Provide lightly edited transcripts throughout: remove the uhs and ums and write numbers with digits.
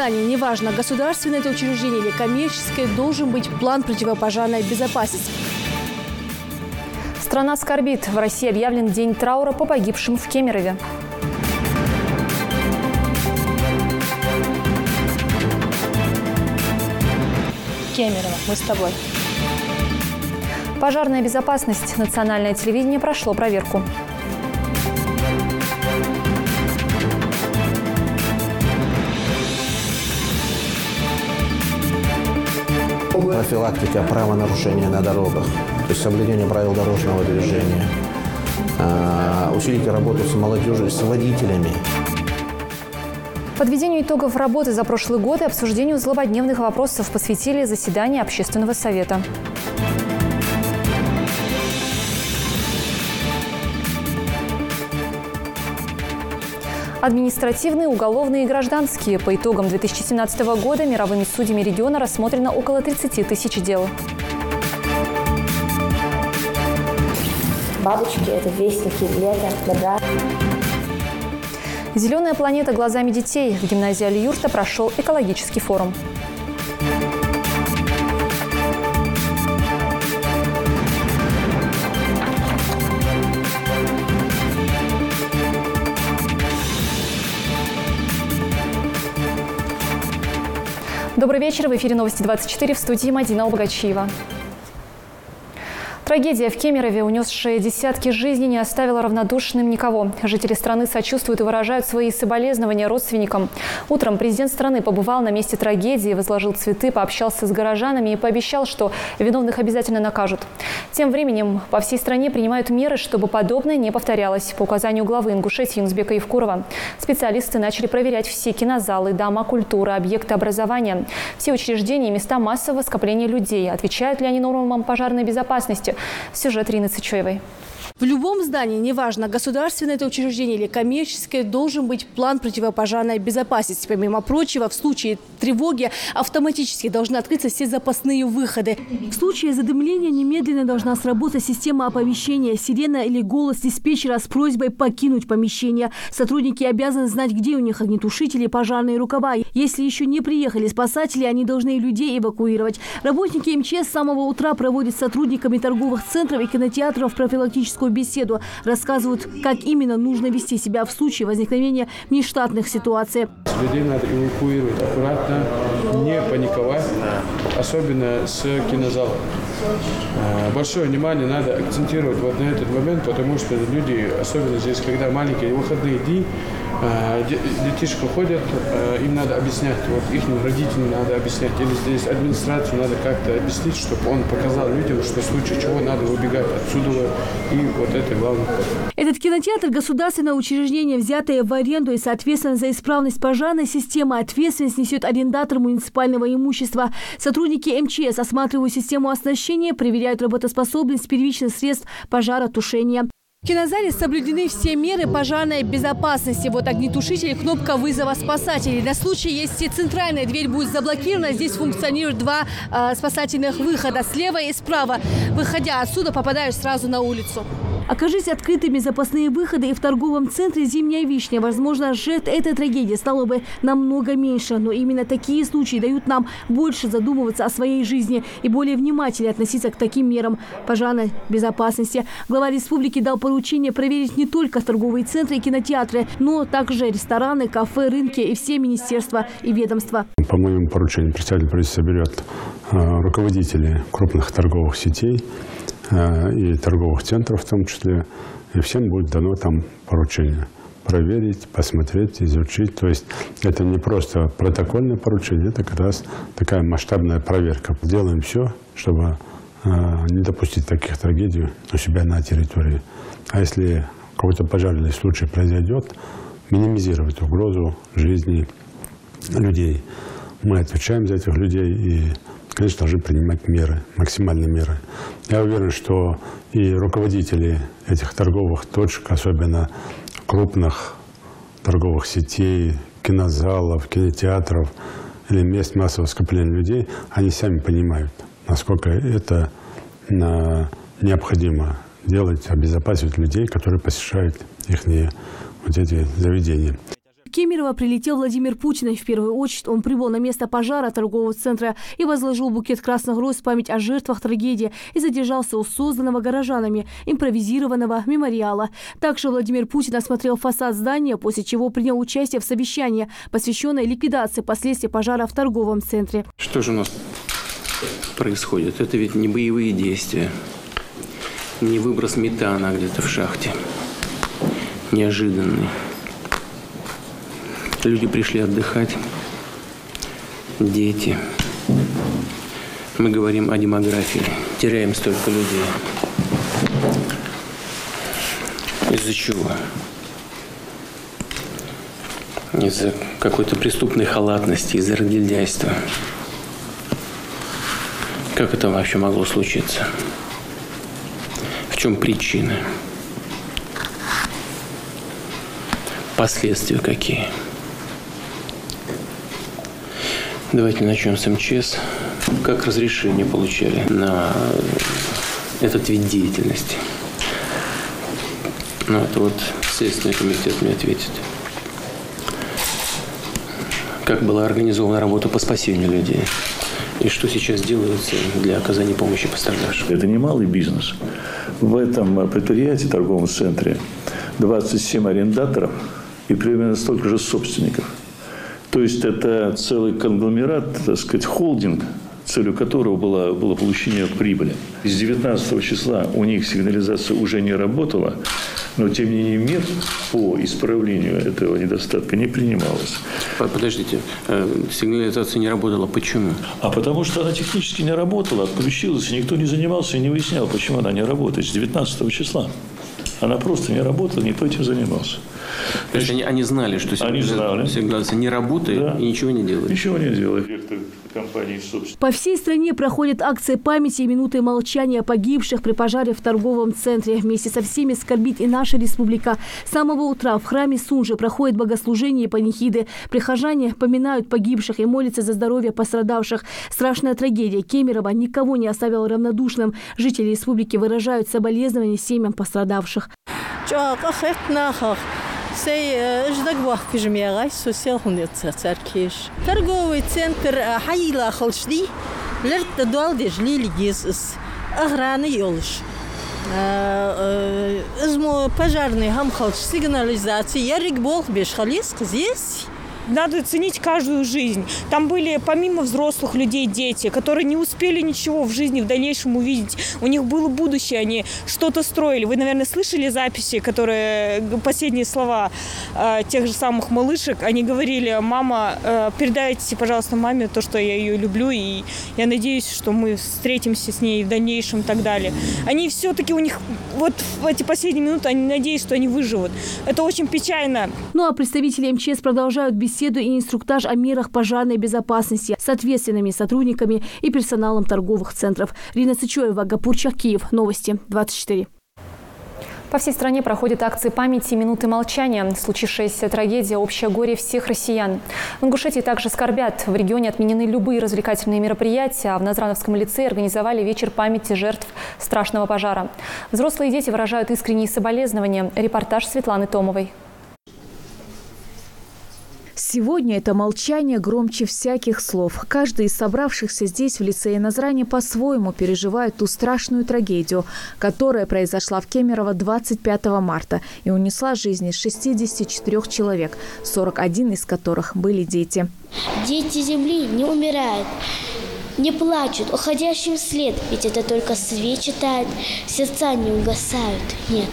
здании, неважно, государственное это учреждение или коммерческое, должен быть план противопожарной безопасности. Страна скорбит. В России объявлен день траура по погибшим в Кемерове. Кемерово, мы с тобой. Пожарная безопасность. Национальное телевидение прошло проверку. Профилактика правонарушения на дорогах, то есть соблюдение правил дорожного движения, усилить работу с молодежью, с водителями. Подведению итогов работы за прошлый год и обсуждению злободневных вопросов посвятили заседание Общественного совета. Административные, уголовные и гражданские. По итогам 2017 года мировыми судьями региона рассмотрено около 30 тысяч дел. Бабочки – это вестники лета, добра. «Зеленая планета глазами детей». В гимназии Аль-Юрта прошел экологический форум. Добрый вечер. В эфире «Новости 24», в студии Мадина Албогачиева. Трагедия в Кемерове, унесшая десятки жизней, не оставила равнодушным никого. Жители страны сочувствуют и выражают свои соболезнования родственникам. Утром президент страны побывал на месте трагедии, возложил цветы, пообщался с горожанами и пообещал, что виновных обязательно накажут. Тем временем по всей стране принимают меры, чтобы подобное не повторялось. По указанию главы Ингушетии Юнусбека Евкурова специалисты начали проверять все кинозалы, дома культуры, объекты образования, все учреждения и места массового скопления людей. Отвечают ли они нормам пожарной безопасности? Сюжет Рины Цычоевой. В любом здании, неважно, государственное это учреждение или коммерческое, должен быть план противопожарной безопасности. Помимо прочего, в случае тревоги автоматически должны открыться все запасные выходы. В случае задымления немедленно должна сработать система оповещения, сирена или голос диспетчера с просьбой покинуть помещение. Сотрудники обязаны знать, где у них огнетушители, пожарные рукава. Если еще не приехали спасатели, они должны людей эвакуировать. Работники МЧС с самого утра проводят с сотрудниками торговых центров и кинотеатров профилактическую беседу, рассказывают, как именно нужно вести себя в случае возникновения внештатных ситуаций. Людей надо эвакуировать аккуратно, не паниковать, особенно с кинозала. Большое внимание надо акцентировать вот на этот момент, потому что люди, особенно здесь, когда маленькие выходные дни, детишки ходят, им надо объяснять, вот их родителям надо объяснять, или здесь администрацию надо как-то объяснить, чтобы он показал людям, что в случае чего надо выбегать отсюда, и вот это главное. Этот кинотеатр – государственное учреждение, взятое в аренду, и, соответственно, за исправность пожарной системы ответственность несет арендатор муниципального имущества. Сотрудники МЧС осматривают систему оснащения, проверяют работоспособность первичных средств пожаротушения. В кинозале соблюдены все меры пожарной безопасности. Вот огнетушитель, кнопка вызова спасателей. На случай, если центральная дверь будет заблокирована, здесь функционируют два спасательных выхода слева и справа. Выходя отсюда, попадаешь сразу на улицу. Окажись открытыми запасные выходы и в торговом центре «Зимняя вишня», возможно, жертв этой трагедии стало бы намного меньше. Но именно такие случаи дают нам больше задумываться о своей жизни и более внимательно относиться к таким мерам пожарной безопасности. Глава республики дал поручение проверить не только торговые центры и кинотеатры, но также рестораны, кафе, рынки и все министерства и ведомства. По моему поручению представитель правительства берет руководителей крупных торговых сетей и торговых центров в том числе, и всем будет дано там поручение проверить, посмотреть, изучить. То есть это не просто протокольное поручение, это как раз такая масштабная проверка. Делаем все, чтобы не допустить таких трагедий у себя на территории. А если какой-то пожарный случай произойдет, минимизировать угрозу жизни людей. Мы отвечаем за этих людей и, конечно, должны принимать меры, максимальные меры. Я уверен, что и руководители этих торговых точек, особенно крупных торговых сетей, кинозалов, кинотеатров или мест массового скопления людей, они сами понимают, насколько это необходимо делать, обезопасивать людей, которые посещают их вот эти заведения. Кемерово прилетел Владимир Путин. В первую очередь он прибыл на место пожара торгового центра и возложил букет красных роз в память о жертвах трагедии и задержался у созданного горожанами импровизированного мемориала. Также Владимир Путин осмотрел фасад здания, после чего принял участие в совещании, посвященное ликвидации последствий пожара в торговом центре. Что же у нас происходит? Это ведь не боевые действия, не выброс метана где-то в шахте. Неожиданный. Люди пришли отдыхать, дети. Мы говорим о демографии. Теряем столько людей. Из-за чего? Из-за какой-то преступной халатности, из-за разгильдяйства. Как это вообще могло случиться? В чем причина? Последствия какие? Давайте начнем с МЧС. Как разрешение получали на этот вид деятельности? Ну, это вот Следственный комитет мне ответит. Как была организована работа по спасению людей? И что сейчас делается для оказания помощи пострадавшим? Это немалый бизнес. В этом предприятии, торговом центре, 27 арендаторов и примерно столько же собственников. То есть это целый конгломерат, так сказать, холдинг, целью которого было получение прибыли. С 19 числа у них сигнализация уже не работала, но тем не менее мер по исправлению этого недостатка не принималось. Подождите, сигнализация не работала. Почему? А потому что она технически не работала, отключилась, и никто не занимался и не выяснял, почему она не работает с 19 числа. Она просто не работала, никто этим занимался. То есть они знали, что сигнализация не работает, да, и ничего не делает? Ничего не делает. Компании, по всей стране проходят акции памяти и минуты молчания погибших при пожаре в торговом центре. Вместе со всеми скорбит и наша республика. С самого утра в храме Сунжи проходит богослужение и панихиды. Прихожане поминают погибших и молятся за здоровье пострадавших. Страшная трагедия Кемерово никого не оставила равнодушным. Жители республики выражают соболезнования семьям пострадавших. Торговый центр Хаила Холшди, Лертадуал Дежлилигис, Охраны Йолш. Пожарный Хамхалш, сигнализация, Ярик Болх Бешхалис, здесь. Надо ценить каждую жизнь. Там были, помимо взрослых людей, дети, которые не успели ничего в жизни в дальнейшем увидеть. У них было будущее, они что-то строили. Вы, наверное, слышали записи, которые, последние слова тех же самых малышек. Они говорили: мама, передайте, пожалуйста, маме то, что я ее люблю, и я надеюсь, что мы встретимся с ней в дальнейшем и так далее. Они все-таки, у них вот в эти последние минуты, они надеются, что они выживут. Это очень печально. Ну а представители МЧС продолжают беседу и инструктаж о мерах пожарной безопасности с ответственными сотрудниками и персоналом торговых центров. Рина Сычоева, Гапурчак, Киев. Новости 24. По всей стране проходят акции памяти и минуты молчания. Случившаяся трагедия – общее горе всех россиян. В Ингушетии также скорбят. В регионе отменены любые развлекательные мероприятия, а в Назрановском лицее организовали вечер памяти жертв страшного пожара. Взрослые и дети выражают искренние соболезнования. Репортаж Светланы Томовой. Сегодня это молчание громче всяких слов. Каждый из собравшихся здесь, в лицее Назрани, по-своему переживает ту страшную трагедию, которая произошла в Кемерово 25 марта и унесла жизни 64 человек, 41 из которых были дети. Дети земли не умирают, не плачут, уходящим вслед, ведь это только свечи тают, сердца не угасают, нет.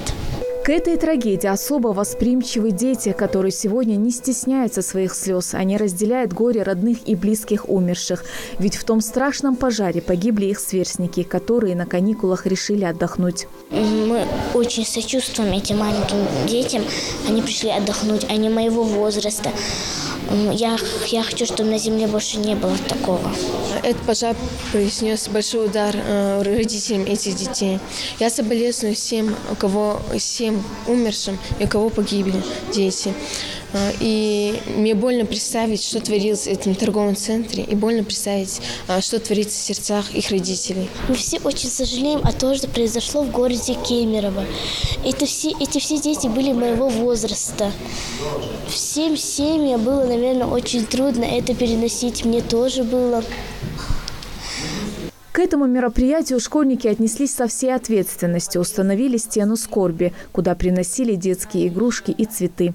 К этой трагедии особо восприимчивы дети, которые сегодня не стесняются своих слез. Они разделяют горе родных и близких умерших. Ведь в том страшном пожаре погибли их сверстники, которые на каникулах решили отдохнуть. Мы очень сочувствуем этим маленьким детям. Они пришли отдохнуть, они моего возраста. Я хочу, чтобы на земле больше не было такого. Этот пожар принес большой удар родителям этих детей. Я соболезную всем умершим и у кого погибли дети. И мне больно представить, что творилось в этом торговом центре, и больно представить, что творится в сердцах их родителей. Мы все очень сожалеем о том, что произошло в городе Кемерово. Эти все дети были моего возраста. Всем семьям было, наверное, очень трудно это переносить. Мне тоже было. К этому мероприятию школьники отнеслись со всей ответственностью. Установили стену скорби, куда приносили детские игрушки и цветы.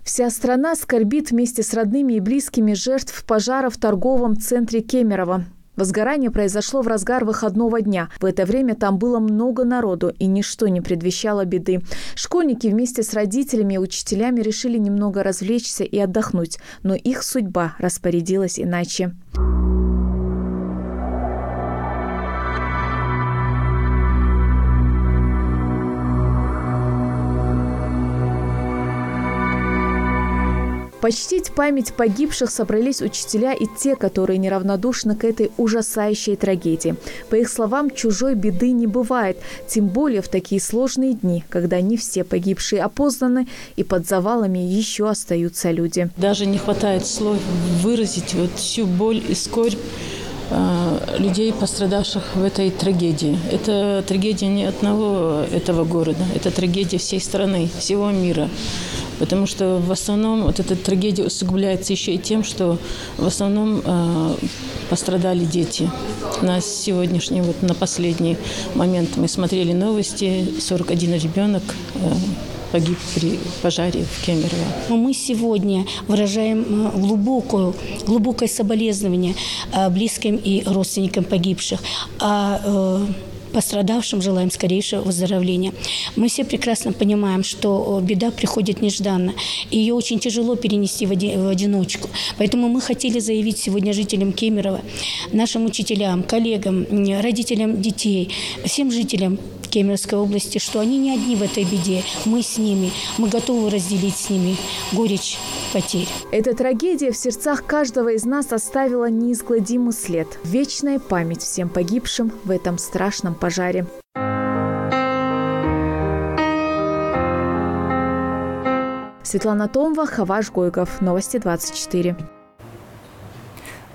Вся страна скорбит вместе с родными и близкими жертв пожара в торговом центре Кемерово. Возгорание произошло в разгар выходного дня. В это время там было много народу, и ничто не предвещало беды. Школьники вместе с родителями и учителями решили немного развлечься и отдохнуть, но их судьба распорядилась иначе. Почтить память погибших собрались учителя и те, которые неравнодушны к этой ужасающей трагедии. По их словам, чужой беды не бывает, тем более в такие сложные дни, когда не все погибшие опознаны и под завалами еще остаются люди. Даже не хватает слов выразить всю боль и скорбь людей, пострадавших в этой трагедии. Это трагедия не одного этого города, это трагедия всей страны, всего мира. Потому что в основном эта трагедия усугубляется еще и тем, что в основном пострадали дети. На сегодняшний, на последний момент мы смотрели новости, 41 ребенок погиб при пожаре в Кемерово. Мы сегодня выражаем глубокое соболезнование близким и родственникам погибших. Пострадавшим желаем скорейшего выздоровления. Мы все прекрасно понимаем, что беда приходит нежданно. И ее очень тяжело перенести в одиночку. Поэтому мы хотели заявить сегодня жителям Кемерово, нашим учителям, коллегам, родителям детей, всем жителям Кемеровской области, что они не одни в этой беде. Мы с ними. Мы готовы разделить с ними горечь потерь. Эта трагедия в сердцах каждого из нас оставила неизгладимый след. Вечная память всем погибшим в этом страшном пожаре. Светлана Томова, Хаваш Гойгов. Новости 24.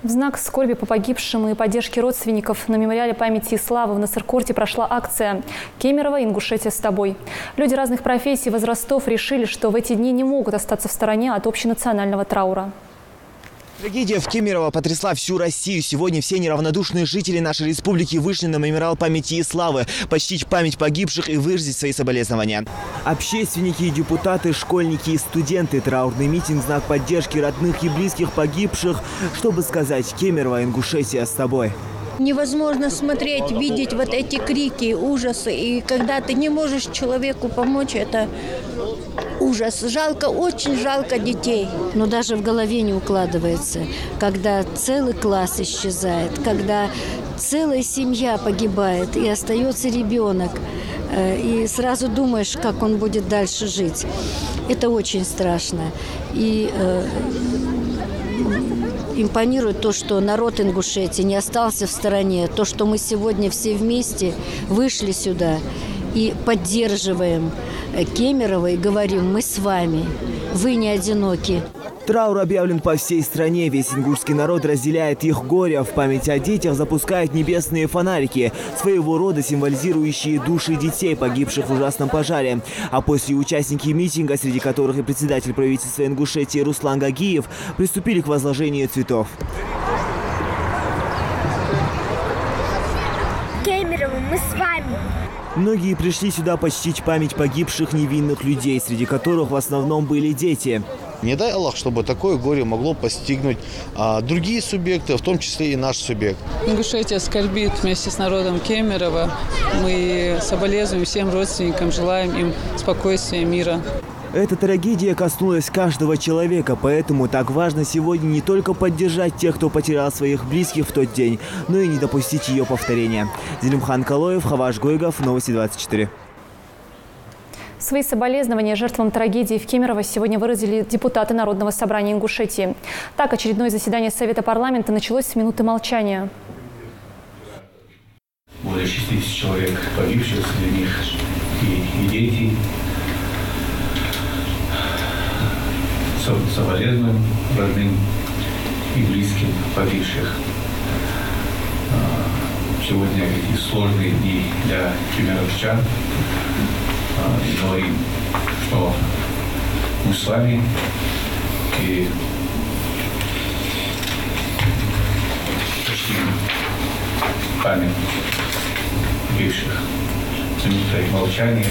В знак скорби по погибшим и поддержки родственников на мемориале памяти и славы в Насыркорте прошла акция «Кемерово, Ингушетия с тобой». Люди разных профессий и возрастов решили, что в эти дни не могут остаться в стороне от общенационального траура. Трагедия в Кемерово потрясла всю Россию. Сегодня все неравнодушные жители нашей республики вышли на мемориал памяти и славы, почтить память погибших и выразить свои соболезнования. Общественники и депутаты, школьники и студенты. Траурный митинг в знак поддержки родных и близких погибших, чтобы сказать: «Кемерово, Ингушетия с тобой». Невозможно смотреть, видеть вот эти крики, ужасы. И когда ты не можешь человеку помочь, это ужас. Жалко, очень жалко детей. Но даже в голове не укладывается, когда целый класс исчезает, когда целая семья погибает и остается ребенок. И сразу думаешь, как он будет дальше жить. Это очень страшно. И импонирует то, что народ Ингушетии не остался в стороне, то, что мы сегодня все вместе вышли сюда и поддерживаем Кемерово и говорим: мы с вами, вы не одиноки. Траур объявлен по всей стране. Весь ингушский народ разделяет их горе. В память о детях запускают небесные фонарики, своего рода символизирующие души детей, погибших в ужасном пожаре. А после участники митинга, среди которых и председатель правительства Ингушетии Руслан Гагиев, приступили к возложению цветов. Кемерово, мы с вами. Многие пришли сюда почтить память погибших невинных людей, среди которых в основном были дети. Не дай Аллах, чтобы такое горе могло постигнуть другие субъекты, в том числе и наш субъект. Ингушетия скорбит вместе с народом Кемерово. Мы соболезнуем всем родственникам, желаем им спокойствия, мира. Эта трагедия коснулась каждого человека, поэтому так важно сегодня не только поддержать тех, кто потерял своих близких в тот день, но и не допустить ее повторения. Зелимхан Калоев, Хаваш Гойгов, Новости 24. Свои соболезнования жертвам трагедии в Кемерово сегодня выразили депутаты Народного собрания Ингушетии. Так, очередное заседание Совета парламента началось с минуты молчания. более 60 человек погибших, среди них и дети. Соболезнуем родным и близким погибших. Сегодня эти сложные дни для кемеровчан. И говорим, что мы с вами и почтим память погибших минутой молчания.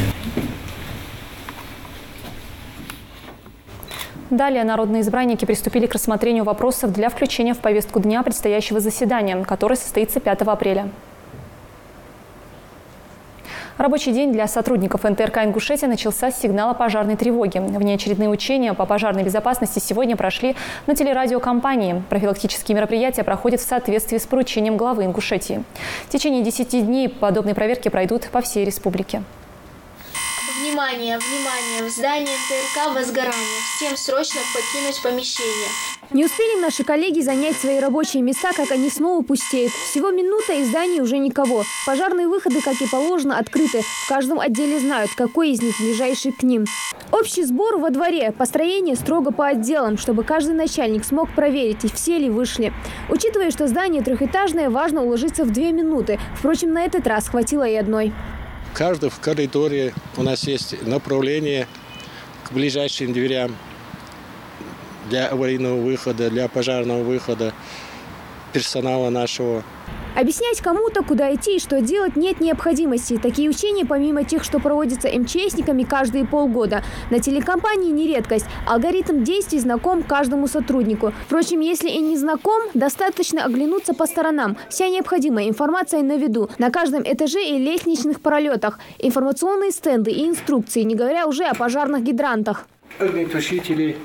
Далее народные избранники приступили к рассмотрению вопросов для включения в повестку дня предстоящего заседания, которое состоится 5 апреля. Рабочий день для сотрудников НТРК Ингушетия начался с сигнала пожарной тревоги. Внеочередные учения по пожарной безопасности сегодня прошли на телерадиокомпании. Профилактические мероприятия проходят в соответствии с поручением главы Ингушетии. В течение 10 дней подобные проверки пройдут по всей республике. Внимание, внимание! В здании НТРК возгорание. Всем срочно покинуть помещение. Не успели наши коллеги занять свои рабочие места, как они снова пустеют. Всего минута, и в здании уже никого. Пожарные выходы, как и положено, открыты. В каждом отделе знают, какой из них ближайший к ним. Общий сбор во дворе. Построение строго по отделам, чтобы каждый начальник смог проверить, все ли вышли. Учитывая, что здание трехэтажное, важно уложиться в 2 минуты. Впрочем, на этот раз хватило и одной. Каждый в коридоре у нас есть направление к ближайшим дверям для аварийного выхода, для пожарного выхода персонала нашего. Объяснять кому-то, куда идти и что делать, нет необходимости. Такие учения, помимо тех, что проводятся МЧСниками каждые полгода, на телекомпании не редкость. Алгоритм действий знаком каждому сотруднику. Впрочем, если и не знаком, достаточно оглянуться по сторонам. Вся необходимая информация на виду. На каждом этаже и лестничных пролетах. Информационные стенды и инструкции, не говоря уже о пожарных гидрантах. Огнетушители.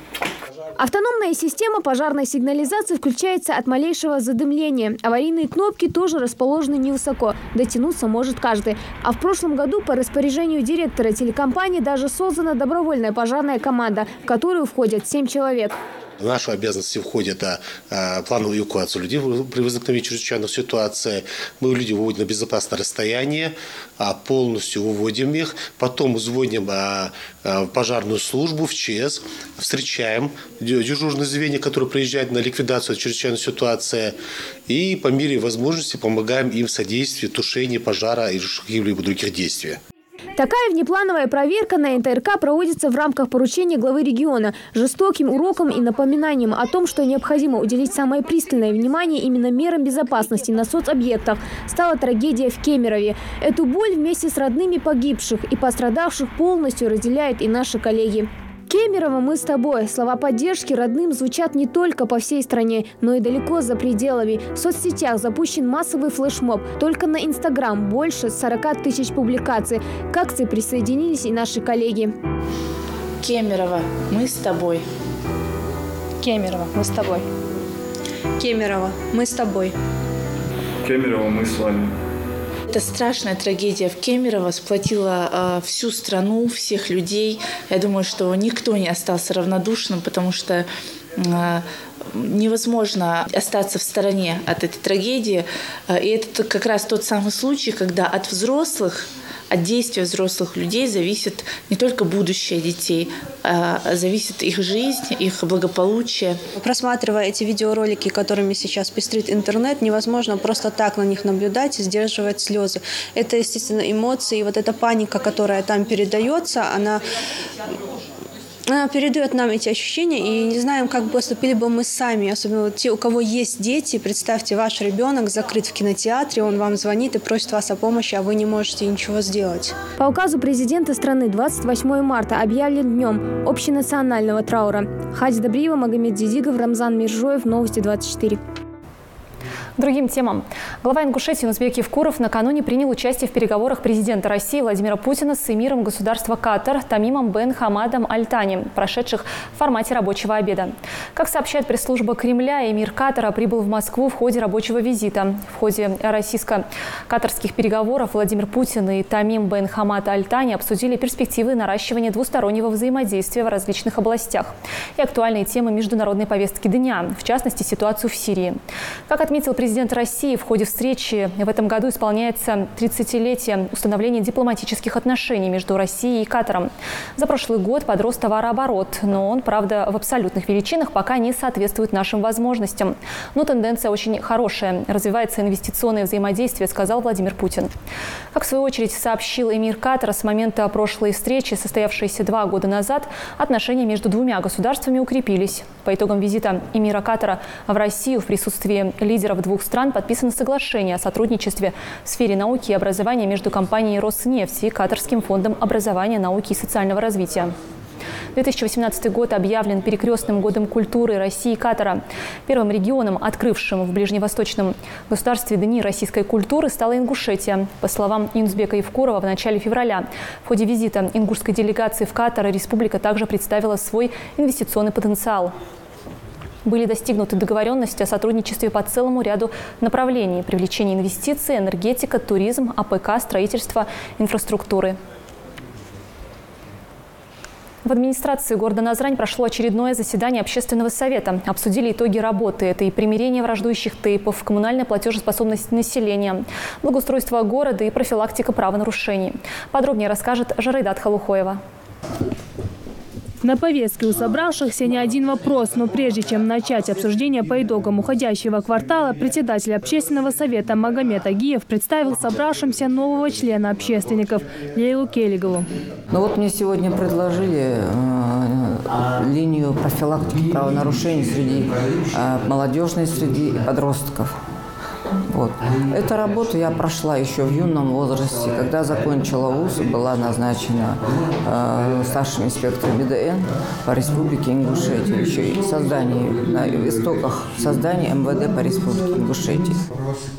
Автономная система пожарной сигнализации включается от малейшего задымления. Аварийные кнопки тоже расположены невысоко. Дотянуться может каждый. А в прошлом году по распоряжению директора телекомпании даже создана добровольная пожарная команда, в которую входят 7 человек. В нашу обязанности входит плановая эвакуация людей при возникновении чрезвычайных ситуаций. Мы людей выводим на безопасное расстояние, полностью выводим их. Потом звоним в пожарную службу, в ЧС, встречаем дежурное звенья, которые приезжают на ликвидацию чрезвычайной ситуации. И по мере возможности помогаем им в содействии, тушении пожара и каких-либо других действий. Такая внеплановая проверка на НТРК проводится в рамках поручения главы региона. Жестоким уроком и напоминанием о том, что необходимо уделить самое пристальное внимание именно мерам безопасности на соцобъектах, стала трагедия в Кемерове. Эту боль вместе с родными погибших и пострадавших полностью разделяют и наши коллеги. Кемерово, мы с тобой. Слова поддержки родным звучат не только по всей стране, но и далеко за пределами. В соцсетях запущен массовый флешмоб. Только на Инстаграм больше 40 тысяч публикаций. К акции присоединились и наши коллеги. Кемерово, мы с тобой. Кемерово, мы с тобой. Кемерово, мы с тобой. Кемерово, мы с вами. Эта страшная трагедия в Кемерово сплотила всю страну, всех людей. Я думаю, что никто не остался равнодушным, потому что невозможно остаться в стороне от этой трагедии. И это как раз тот самый случай, когда от взрослых, от действия взрослых людей зависит не только будущее детей, а зависит их жизнь, их благополучие. Просматривая эти видеоролики, которыми сейчас пестрит интернет, невозможно просто так на них наблюдать и сдерживать слезы. Это, естественно, эмоции. И вот эта паника, которая там передается, она передает нам эти ощущения, и не знаем, как поступили бы мы сами, особенно те, у кого есть дети. Представьте, ваш ребенок закрыт в кинотеатре, он вам звонит и просит вас о помощи, а вы не можете ничего сделать. По указу президента страны 28 марта объявлен днем общенационального траура. Хадис Добриева, Магомед Дидигов, Рамзан Миржоев, Новости 24. Другим темам. Глава Ингушетии Нурбек Евкуров накануне принял участие в переговорах президента России Владимира Путина с эмиром государства Катар Тамимом бен Хамадом Аль-Тани, прошедших в формате рабочего обеда. Как сообщает пресс-служба Кремля, эмир Катара прибыл в Москву в ходе рабочего визита. В ходе российско-катарских переговоров Владимир Путин и Тамим бен Хамад Аль-Тани обсудили перспективы наращивания двустороннего взаимодействия в различных областях и актуальные темы международной повестки дня, в частности, ситуацию в Сирии. Как отметил президент президент России в ходе встречи в этом году исполняется 30-летие установления дипломатических отношений между Россией и Катаром. За прошлый год подрос товарооборот, но он, правда, в абсолютных величинах пока не соответствует нашим возможностям. Но тенденция очень хорошая. Развивается инвестиционное взаимодействие, сказал Владимир Путин. Как в свою очередь сообщил эмир Катара, с момента прошлой встречи, состоявшейся 2 года назад, отношения между двумя государствами укрепились. По итогам визита эмира Катара в Россию в присутствии лидеров двух стран подписано соглашение о сотрудничестве в сфере науки и образования между компанией «Роснефть» и Катарским фондом образования, науки и социального развития. 2018 год объявлен перекрестным годом культуры России и Катара. Первым регионом, открывшим в ближневосточном государстве Дни российской культуры, стала Ингушетия. По словам Юнусбека Евкурова, в начале февраля в ходе визита ингушской делегации в Катар республика также представила свой инвестиционный потенциал. Были достигнуты договоренности о сотрудничестве по целому ряду направлений: привлечение инвестиций, энергетика, туризм, АПК, строительство инфраструктуры. В администрации города Назрань прошло очередное заседание общественного совета. Обсудили итоги работы. Это и примирение враждующих тейпов, коммунальная платежеспособность населения, благоустройство города и профилактика правонарушений. Подробнее расскажет Жарайдат Халухоева. На повестке у собравшихся не один вопрос, но прежде чем начать обсуждение по итогам уходящего квартала, председатель общественного совета Магомед Агиев представил собравшимся нового члена общественников Лейлу Келигалу. Ну вот мне сегодня предложили линию профилактики правонарушений среди молодежной среды и подростков. Вот. Эту работу я прошла еще в юном возрасте. Когда закончила вуз, была назначена старшим инспектором БДН по республике Ингушетия. Еще и на истоках создания МВД по республике Ингушетия.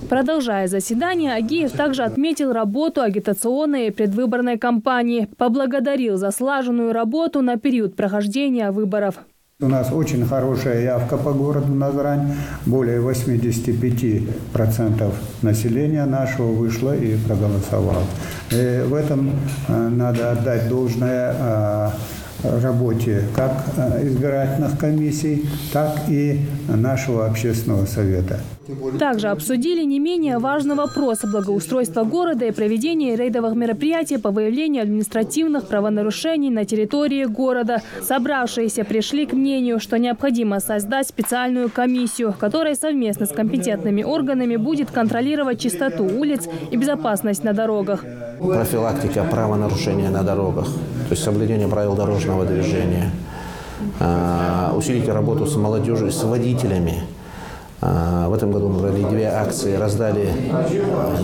Продолжая заседание, Агиев также отметил работу агитационной и предвыборной кампании. Поблагодарил за слаженную работу на период прохождения выборов. У нас очень хорошая явка по городу Назрань. Более 85% населения нашего вышло и проголосовало. И в этом надо отдать должное работе как избирательных комиссий, так и нашего общественного совета. Также обсудили не менее важный вопрос благоустройства города и проведения рейдовых мероприятий по выявлению административных правонарушений на территории города. Собравшиеся пришли к мнению, что необходимо создать специальную комиссию, которая совместно с компетентными органами будет контролировать чистоту улиц и безопасность на дорогах. Профилактика правонарушения на дорогах, то есть соблюдение правил дорожного движения, усилить работу с молодежью, с водителями. В этом году мы провели 2 акции, раздали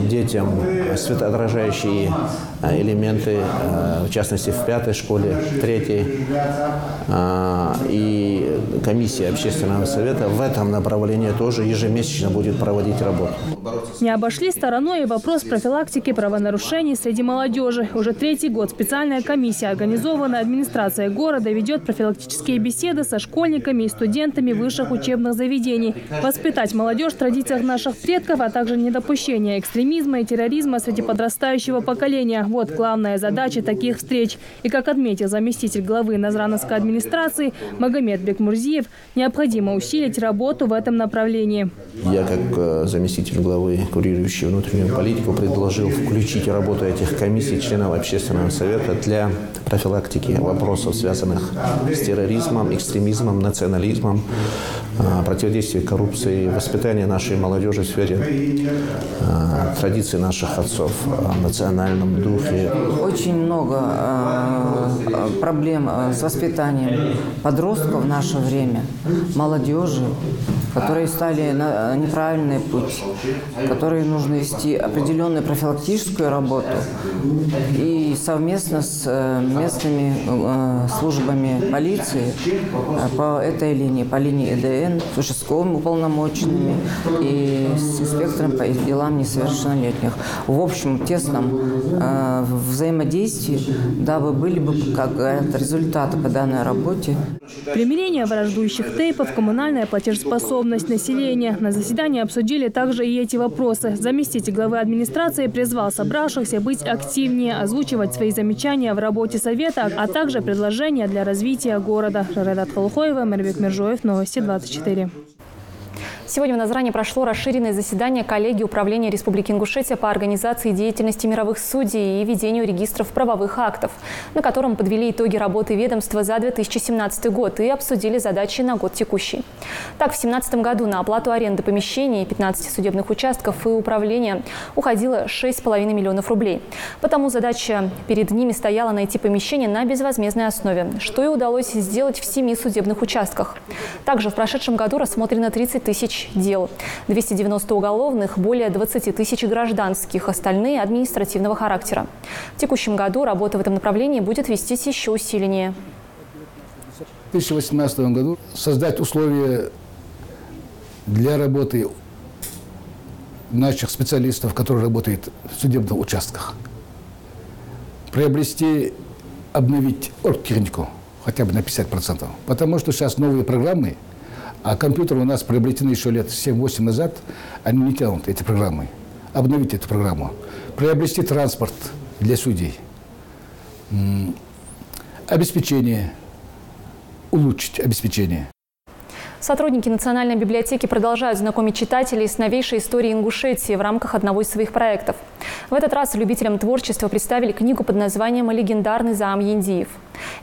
детям светоотражающие элементы, в частности в 5-й школе, 3-й. И комиссия общественного совета в этом направлении тоже ежемесячно будет проводить работу. Не обошли стороной и вопрос профилактики правонарушений среди молодежи. Уже 3-й год специальная комиссия, организованная администрацией города, ведет профилактические беседы со школьниками и студентами высших учебных заведений. Воспитать молодежь в традициях наших предков, а также недопущение экстремизма и терроризма среди подрастающего поколения. Вот главная задача таких встреч. И как отметил заместитель главы Назрановской администрации Магомед Бекмурзиев, необходимо усилить работу в этом направлении. Я, как заместитель главы, курирующий внутреннюю политику, предложил включить работу этих комиссий членов общественного совета для профилактики вопросов, связанных с терроризмом, экстремизмом, национализмом, противодействия коррупции, воспитания нашей молодежи в сфере традиций наших отцов, в национальном духе. Очень много проблем с воспитанием подростков в наше время, молодежи, которые стали на неправильный путь, которые нужно вести определенную профилактическую работу и совместно с местными службами полиции по этой линии, по линии ЭДН, с участковыми уполномоченными и с инспектором по делам несовершеннолетних. В общем, тесном взаимодействии, дабы были бы, как говорят, результаты по данной работе. Примирение враждующих тейпов, коммунальная платежеспособность населения. На заседании обсудили также и эти вопросы. Заместитель главы администрации призвал собравшихся быть активнее, озвучивать свои замечания в работе совета, а также предложения для развития города. Жарайдат Халухоева, Мербек Мержоев, Новости 24. Сегодня в Назране прошло расширенное заседание коллегии Управления Республики Ингушетия по организации деятельности мировых судей и ведению регистров правовых актов, на котором подвели итоги работы ведомства за 2017 год и обсудили задачи на год текущий. Так, в 2017 году на оплату аренды помещений 15 судебных участков и управления уходило 6,5 миллионов рублей. Потому задача перед ними стояла найти помещение на безвозмездной основе, что и удалось сделать в 7 судебных участках. Также в прошедшем году рассмотрено 30 тысяч дел, 290 уголовных, более 20 тысяч гражданских, остальные административного характера. В текущем году работа в этом направлении будет вестись еще усиленнее. В 2018 году создать условия для работы наших специалистов, которые работают в судебных участках. Приобрести, обновить оргтехнику хотя бы на 50%. Потому что сейчас новые программы, а компьютеры у нас приобретены еще лет 7-8 назад, они не тянут эти программы. Обновить эту программу. Приобрести транспорт для судей. Обеспечение. Улучшить обеспечение. Сотрудники Национальной библиотеки продолжают знакомить читателей с новейшей историей Ингушетии в рамках одного из своих проектов. В этот раз любителям творчества представили книгу под названием «Легендарный Заам Яндиев».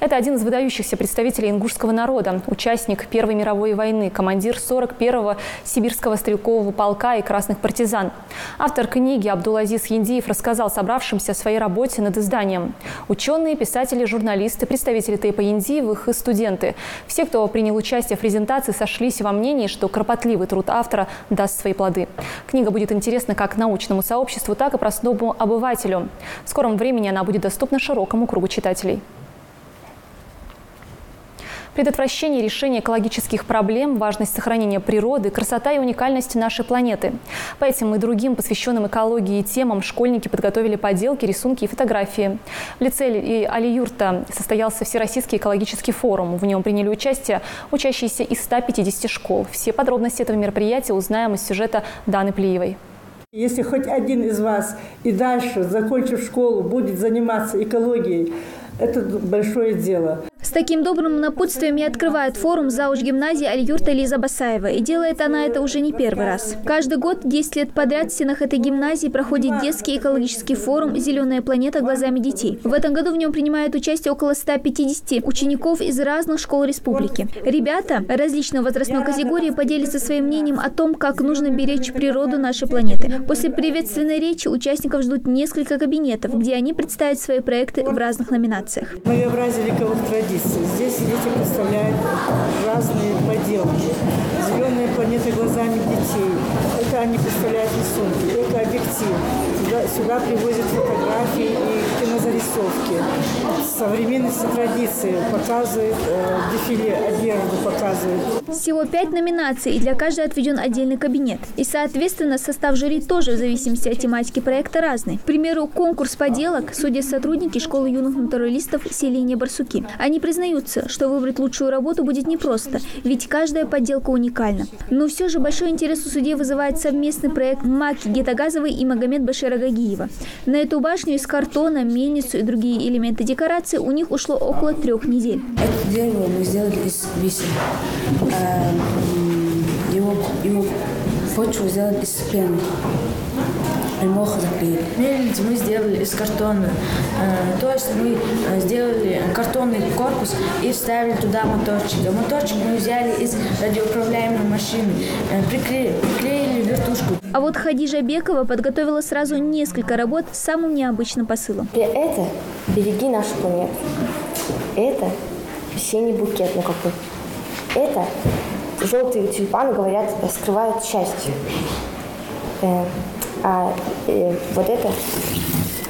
Это один из выдающихся представителей ингушского народа, участник Первой мировой войны, командир 41-го Сибирского стрелкового полка и красных партизан. Автор книги Абдулазиз Яндиев рассказал собравшимся о своей работе над изданием. Ученые, писатели, журналисты, представители Тейпа Яндиевых и студенты. Все, кто принял участие в презентации, сошлись во мнении, что кропотливый труд автора даст свои плоды. Книга будет интересна как научному сообществу, так и простому обывателю. В скором времени она будет доступна широкому кругу читателей. Предотвращение и решение экологических проблем, важность сохранения природы, красота и уникальность нашей планеты. По этим и другим, посвященным экологии и темам, школьники подготовили поделки, рисунки и фотографии. В лицее Али-Юрта состоялся Всероссийский экологический форум. В нем приняли участие учащиеся из 150 школ. Все подробности этого мероприятия узнаем из сюжета Даны Плиевой. Если хоть один из вас и дальше, закончив школу, будет заниматься экологией, это большое дело. С таким добрым напутствием и открывает форум зауч гимназии Али-Юрта Лиза Басаева. И делает она это уже не первый раз. Каждый год, 10 лет подряд, в стенах этой гимназии проходит детский экологический форум «Зеленая планета глазами детей». В этом году в нем принимает участие около 150 учеников из разных школ республики. Ребята различной возрастной категории поделятся своим мнением о том, как нужно беречь природу нашей планеты. После приветственной речи участников ждут несколько кабинетов, где они представят свои проекты в разных номинациях. Многообразие вековых традиций. Здесь дети представляют разные поделки. Зеленая планета глазами детей. Это они представляют рисунки. Это объектив. Сюда привозят фотографии и кинозарисовки. Современность и традиции показывают, дефиле одежду показывают. Всего 5 номинаций, и для каждой отведен отдельный кабинет. И, соответственно, состав жюри тоже в зависимости от тематики проекта разный. К примеру, конкурс поделок судят сотрудники школы юных натуралистов селения Барсуки. Они признаются, что выбрать лучшую работу будет непросто, ведь каждая подделка уникальна. Но все же большой интерес у судей вызывает совместный проект Маки Гетагазовой и Магомед Башира Гагиева. На эту башню из картона, мельницу и другие элементы декорации у них ушло около 3 недель. Это дерево мы сделали из висел. Его почву сделали из пены. Мох заклеили. Мельницу мы сделали из картона. То есть мы сделали картонный корпус и вставили туда моторчик. А моторчик мы взяли из радиоуправляемой машины, приклеили вертушку. А вот Хадижа Бекова подготовила сразу несколько работ с самым необычным посылом. Это «Береги нашу планету». Это весенний букет, Это желтые тюльпаны, говорят, скрывают счастье. Вот это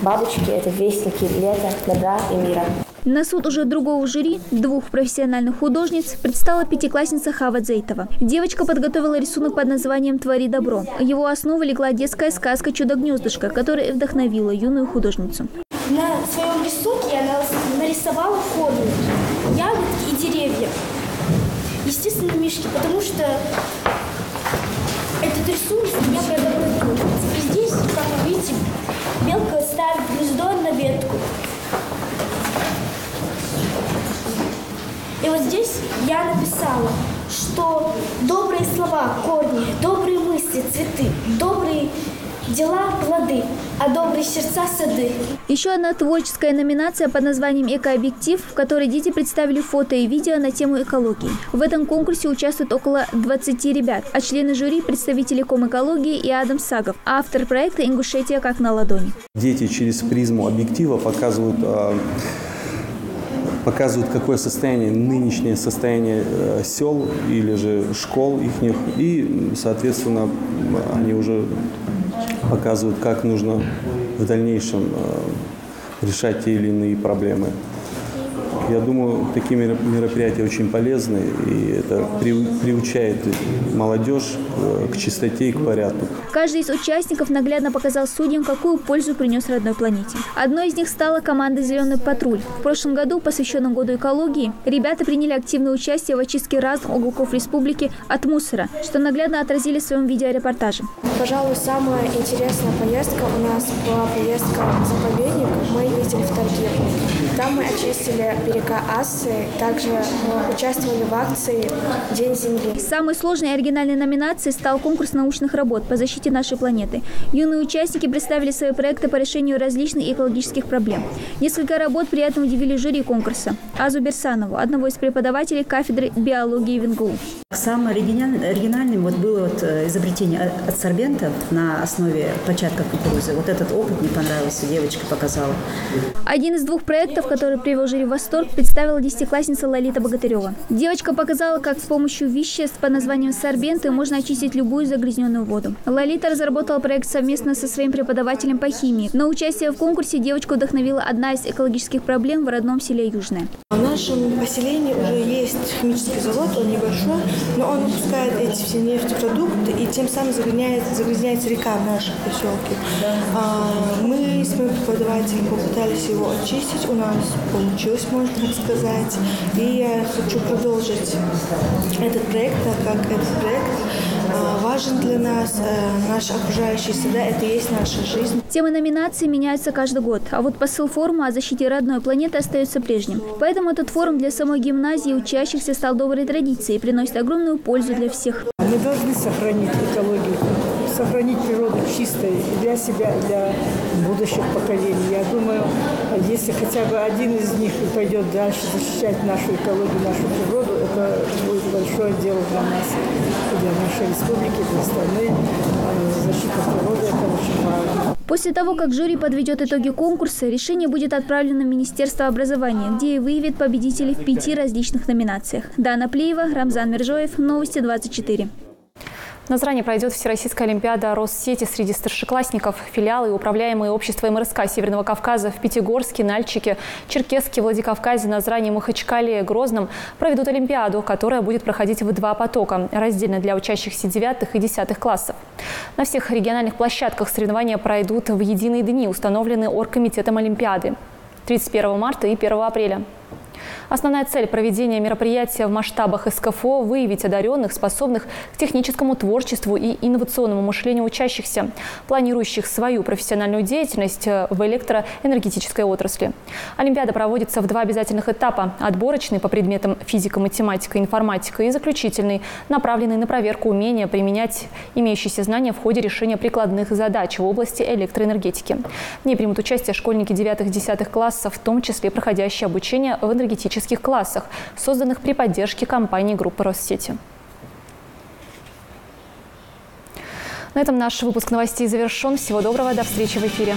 бабочки, это вестники лета, добра и мира. На суд уже другого жюри, 2 профессиональных художниц, предстала 5-классница Хава Дзейтова. Девочка подготовила рисунок под названием «Твори добро». Его основу легла детская сказка «Чудо-гнездышко», которая и вдохновила юную художницу. На своем рисунке я нарисовала форму, ягодки и деревья. Естественно, мишки, потому что этот рисунок я про доброту. И здесь, как вы видите, белка ставит гнездо на ветку. И вот здесь я написала, что добрые слова слова – корни, добрые мысли – цветы, добрые дела – плоды, а добрые сердца – сады. Еще одна творческая номинация под названием «Экообъектив», в которой дети представили фото и видео на тему экологии. В этом конкурсе участвуют около 20 ребят, а члены жюри – представители Комэкологии и Адам Сагов, автор проекта «Ингушетия как на ладони». Дети через призму объектива показывают, какое состояние, нынешнее состояние сел или же школ их, и, соответственно, они уже показывают, как нужно в дальнейшем решать те или иные проблемы. Я думаю, такие мероприятия очень полезны, и это приучает молодежь к чистоте и к порядку. Каждый из участников наглядно показал судьям, какую пользу принес родной планете. Одной из них стала команда «Зеленый патруль». В прошлом году, посвященном году экологии, ребята приняли активное участие в очистке разных уголков республики от мусора, что наглядно отразили в своем видеорепортаже. Пожалуй, самая интересная поездка у нас была поездка в заповедник. Мы ездили в Таргипу. Там мы очистили берега Ассы, также мы участвовали в акции «День Земли». Самой сложной и оригинальной номинацией стал конкурс научных работ по защите нашей планеты. Юные участники представили свои проекты по решению различных экологических проблем. Несколько работ приятно удивили жюри конкурса. Азу Берсанову, одного из преподавателей кафедры биологии в НГУ. Самым оригинальным было изобретение адсорбентов на основе початков кукурузы. Вот этот опыт мне понравился, девочка показала. Один из двух проектов, который привел жюри в восторг, представила десятиклассница Лолита Богатырева. Девочка показала, как с помощью веществ под названием сорбенты можно очистить любую загрязненную воду. Лолита разработала проект совместно со своим преподавателем по химии. На участие в конкурсе девочку вдохновила одна из экологических проблем в родном селе Южное. В нашем поселении уже есть химический завод, он небольшой, но он выпускает эти все нефтепродукты, и тем самым загрязняется река в нашем поселке. Мы с моим преподавателем попытались его очистить, у нас получилось, можно так сказать. И я хочу продолжить этот проект, так как этот проект важен для нас. Наша окружающая среда – это и есть наша жизнь. Темы номинации меняются каждый год, а вот посыл форума о защите родной планеты остается прежним. Поэтому этот форум для самой гимназии и учащихся стал доброй традицией и приносит огромную пользу для всех. Мы должны сохранить экологию, сохранить природу чистой для себя, для будущих поколений. Я думаю, если хотя бы один из них пойдет дальше защищать нашу экологию, нашу природу, это будет большое дело для нас, для нашей республики, для страны. Защита природы – это очень важно. После того, как жюри подведет итоги конкурса, решение будет отправлено в Министерство образования, где и выявит победителей в 5 различных номинациях. Дана Плиева, Рамзан Миржоев, Новости 24. В Назране пройдет Всероссийская олимпиада Россети среди старшеклассников. Филиалы и управляемые общества МРСК Северного Кавказа в Пятигорске, Нальчике, Черкесске, Владикавказе, Назране, Махачкале и Грозном проведут олимпиаду, которая будет проходить в 2 потока, раздельно для учащихся 9 и 10 классов. На всех региональных площадках соревнования пройдут в единые дни, установленные оргкомитетом олимпиады – 31 марта и 1 апреля. Основная цель проведения мероприятия в масштабах СКФО – выявить одаренных, способных к техническому творчеству и инновационному мышлению учащихся, планирующих свою профессиональную деятельность в электроэнергетической отрасли. Олимпиада проводится в 2 обязательных этапа – отборочный по предметам физика, математика, информатика и заключительный, направленный на проверку умения применять имеющиеся знания в ходе решения прикладных задач в области электроэнергетики. В ней примут участие школьники 9-10 классов, в том числе проходящие обучение в энергетических классах, созданных при поддержке компании группы Россети. На этом наш выпуск новостей завершен. Всего доброго, до встречи в эфире.